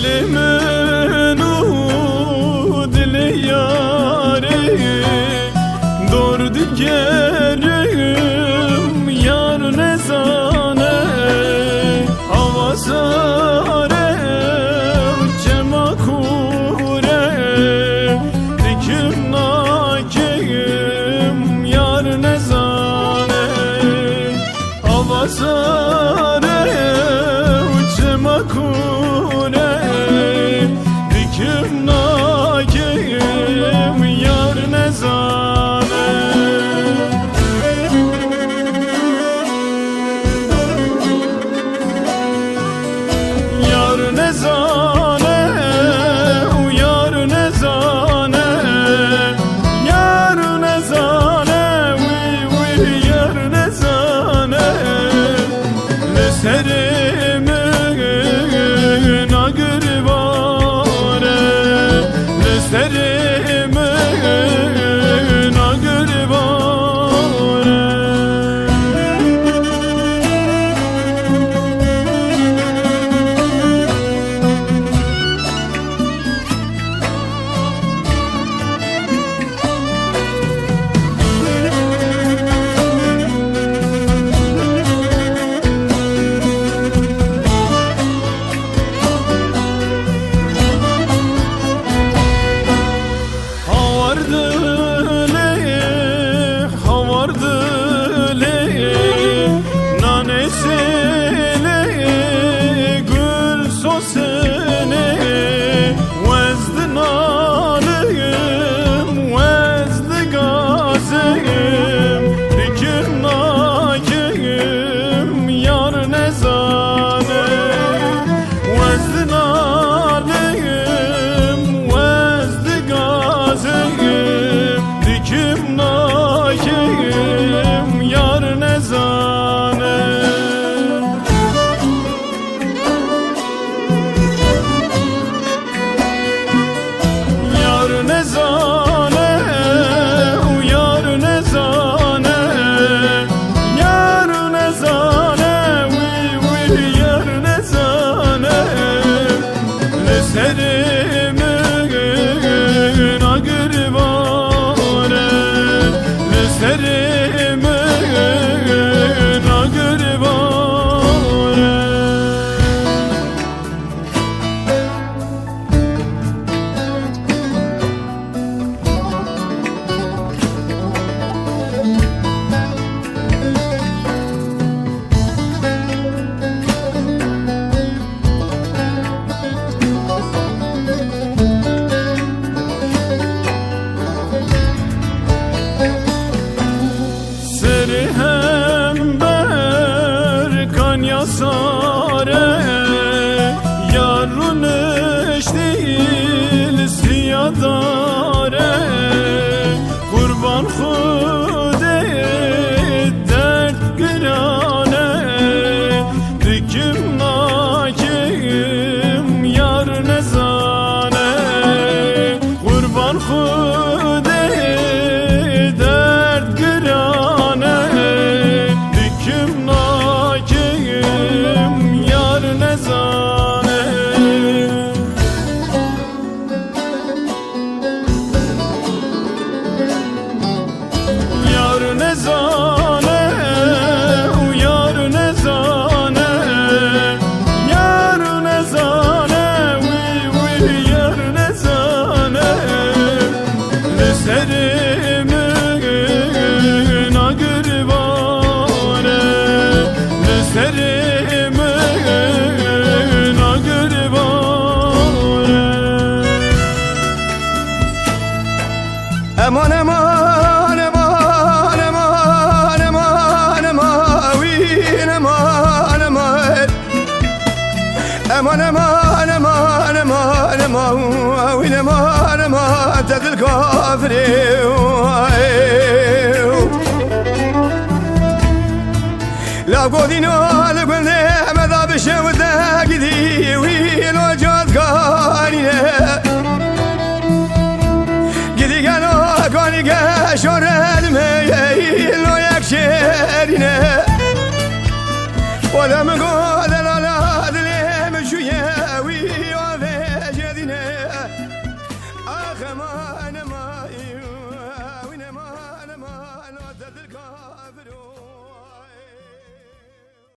Dilimin dili yâri doğru digerim yar nezane avazarem cemakure dikim nakim yar nezane avazarem cemakure dikim nakim yar nezane yar nezane yar nezane yar nezane yar nezane leserimin agırvare leserimin agırvare Leserimin agırvare leserimin agırvare sare yarın eşdil siyadare kurban xude dert girane dikim nakim yar nezane kurban xude dert girane dikim nakim yar nezane yar nezane yar nezane yar nezane yar nezane leserimin agırvare leserimin امان امان امان امان امان وين امان امان تد الكافري لا قودينو لا قلنا ماذا بشوده قدي وين وجود قانينا قدي قالوا قاني قاشور الميل لو يكشرنا ولا مقول لا لا دلي مشويا وي